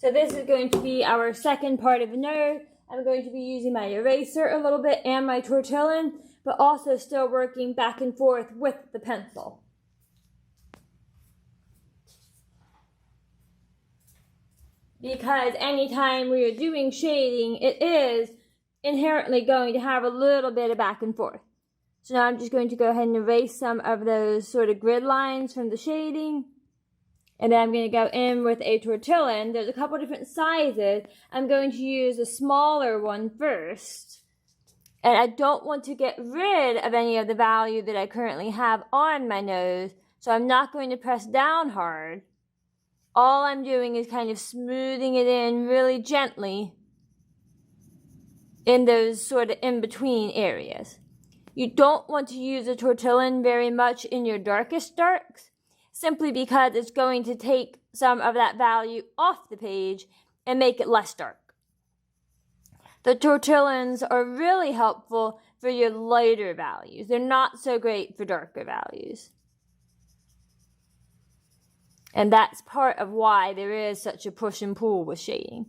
So this is going to be our second part of the node. I'm going to be using my eraser a little bit and my tortillon, but also still working back and forth with the pencil. Because anytime we are doing shading, it is inherently going to have a little bit of back and forth. So now I'm just going to go ahead and erase some of those sort of grid lines from the shading. And then I'm going to go in with a tortillon. There's a couple different sizes. I'm going to use a smaller one first. And I don't want to get rid of any of the value that I currently have on my nose. So I'm not going to press down hard. All I'm doing is kind of smoothing it in really gently in those sort of in-between areas. You don't want to use a tortillon very much in your darkest darks, simply because it's going to take some of that value off the page and make it less dark. The tortillons are really helpful for your lighter values. They're not so great for darker values. And that's part of why there is such a push and pull with shading.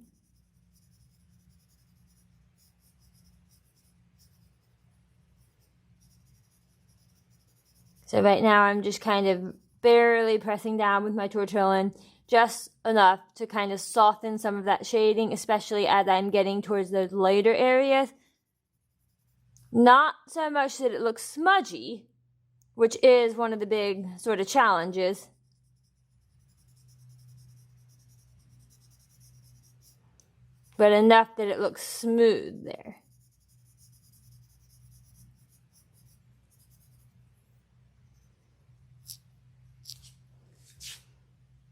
So right now I'm just kind of barely pressing down with my tortillon, just enough to kind of soften some of that shading, especially as I'm getting towards those lighter areas. Not so much that it looks smudgy, which is one of the big sort of challenges. But enough that it looks smooth there.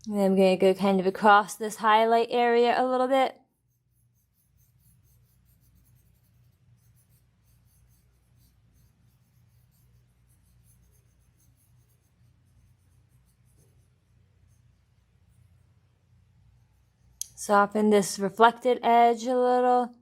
And I'm going to go kind of across this highlight area a little bit. Soften this reflected edge a little.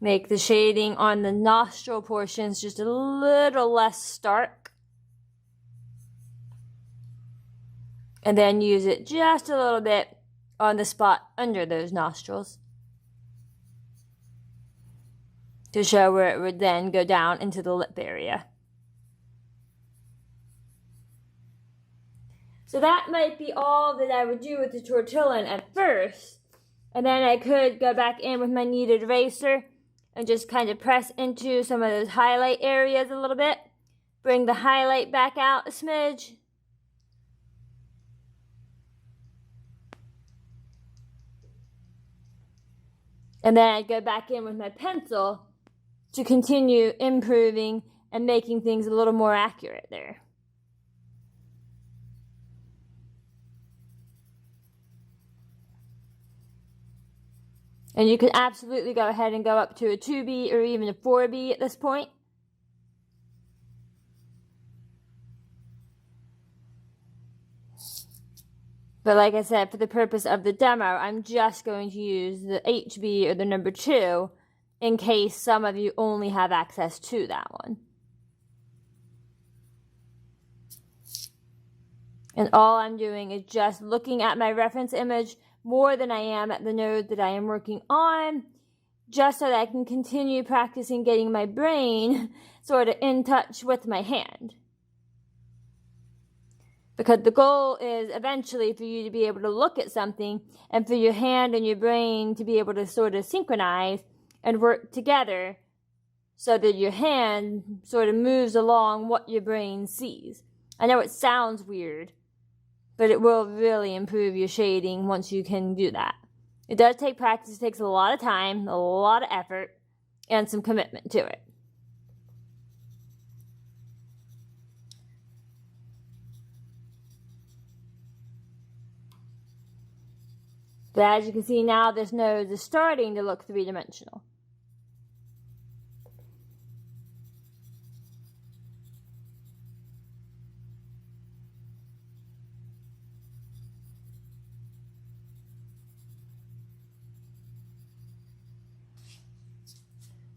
Make the shading on the nostril portions just a little less stark. And then use it just a little bit on the spot under those nostrils to show where it would then go down into the lip area. So that might be all that I would do with the tortillon at first. And then I could go back in with my kneaded eraser and just kind of press into some of those highlight areas a little bit. Bring the highlight back out a smidge. And then I'd go back in with my pencil to continue improving and making things a little more accurate there. And you could absolutely go ahead and go up to a 2B or even a 4B at this point. But like I said, for the purpose of the demo, I'm just going to use the HB or the number 2 in case some of you only have access to that one. And all I'm doing is just looking at my reference image more than I am at the node that I am working on, just so that I can continue practicing getting my brain sort of in touch with my hand. Because the goal is eventually for you to be able to look at something and for your hand and your brain to be able to sort of synchronize and work together so that your hand sort of moves along what your brain sees. I know it sounds weird, but it will really improve your shading once you can do that. It does take practice. It takes a lot of time, a lot of effort, and some commitment to it. But as you can see now, this nose is starting to look three-dimensional.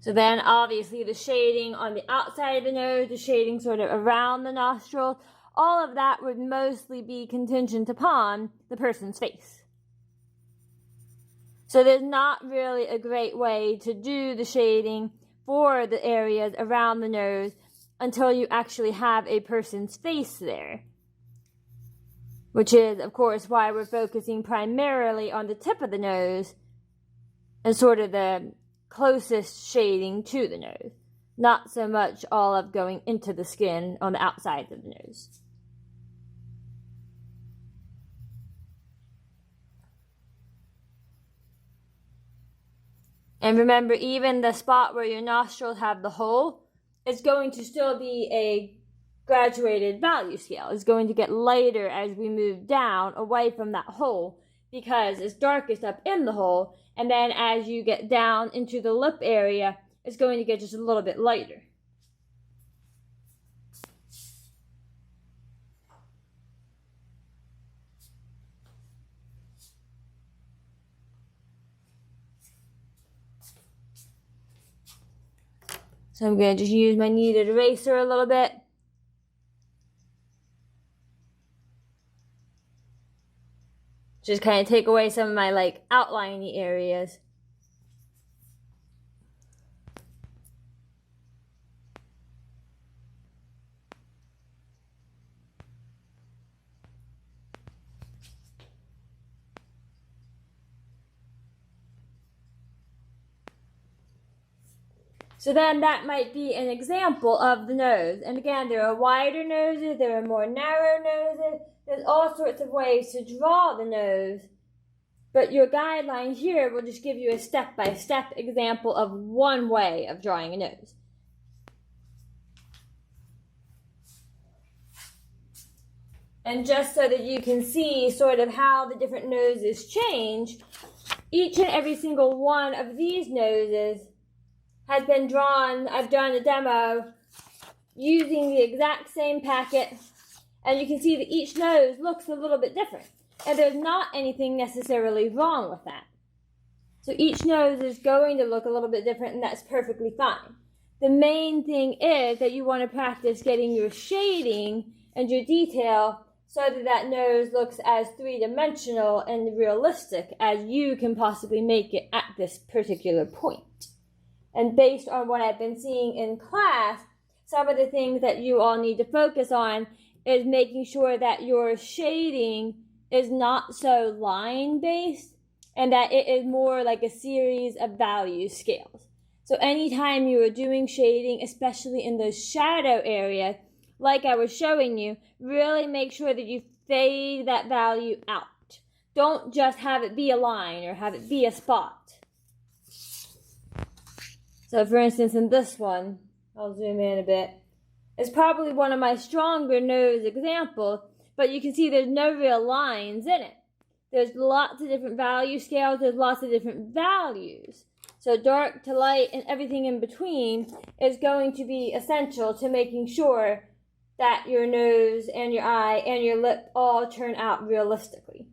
So then obviously the shading on the outside of the nose, the shading sort of around the nostrils, all of that would mostly be contingent upon the person's face. So there's not really a great way to do the shading for the areas around the nose until you actually have a person's face there. Which is, of course, why we're focusing primarily on the tip of the nose and sort of the closest shading to the nose. Not so much all of going into the skin on the outside of the nose. And remember, even the spot where your nostrils have the hole, it's going to still be a graduated value scale. It's going to get lighter as we move down away from that hole because it's darkest up in the hole. And then as you get down into the lip area, it's going to get just a little bit lighter. So I'm going to just use my kneaded eraser a little bit. Just kind of take away some of my outliney areas. So then that might be an example of the nose. And again, there are wider noses, there are more narrow noses. There's all sorts of ways to draw the nose. But your guideline here will just give you a step-by-step example of one way of drawing a nose. And just so that you can see sort of how the different noses change, each and every single one of these noses has been drawn. I've done a demo using the exact same packet, and you can see that each nose looks a little bit different. And there's not anything necessarily wrong with that. So each nose is going to look a little bit different, and that's perfectly fine. The main thing is that you want to practice getting your shading and your detail so that that nose looks as three-dimensional and realistic as you can possibly make it at this particular point. And based on what I've been seeing in class, some of the things that you all need to focus on is making sure that your shading is not so line-based and that it is more like a series of value scales. So anytime you are doing shading, especially in those shadow areas, like I was showing you, really make sure that you fade that value out. Don't just have it be a line or have it be a spot. So for instance, in this one, I'll zoom in a bit. It's probably one of my stronger nose examples, but you can see there's no real lines in it. There's lots of different value scales, there's lots of different values. So dark to light and everything in between is going to be essential to making sure that your nose and your eye and your lip all turn out realistically.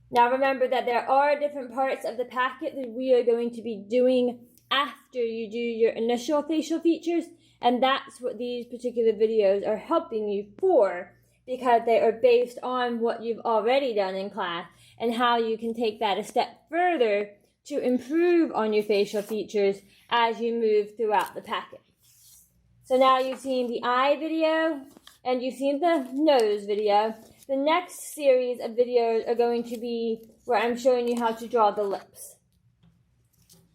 Now remember that there are different parts of the packet that we are going to be doing after you do your initial facial features, and that's what these particular videos are helping you for, because they are based on what you've already done in class and how you can take that a step further to improve on your facial features as you move throughout the packet. So now you've seen the eye video and you've seen the nose video. The next series of videos are going to be where I'm showing you how to draw the lips.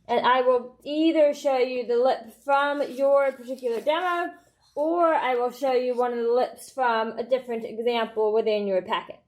And I will either show you the lip from your particular demo, or I will show you one of the lips from a different example within your packet.